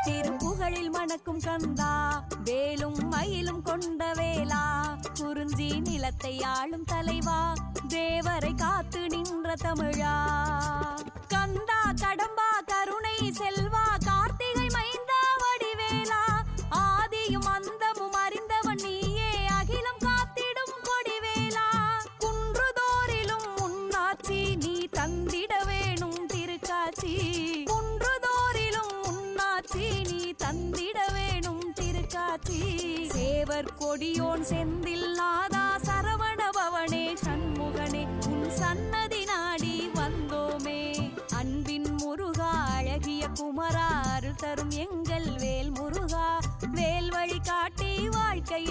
திருப்புகழில் மணக்கும் கந்தா, வேலும் மயிலும் கொண்ட வேலா, குறிஞ்சி நிலத்தை ஆளும் தலைவா, தேவரை காத்து நின்ற தமிழா. கந்தா கடம்பா கருணை செல்வா, கார்த்திகை மைந்தா வடிவேலா, ஆதியும் அந்தமும் அறிந்தவன் நீயே, அகிலம் காத்திடும் கொடிவேலா. குன்றுதோறிலும் முன்னாட்சி நீ தந்திட வேணும் திருக்காட்சி, குன்றுதோறிலும் முன்னாட்சி நீ தந்திட வேணும் திருக்காட்சி. சேவர் கொடியோன் செந்தில் நாதா, சரவண பவனே சண்முகனே, உன் சன்னதி நாடி வந்தோமே. அன்பின் முருகா அழகிய குமரா, அருள் தரும் எங்கள் வேல் முருகா, வேல் வழி காட்டி வாழ்க்கை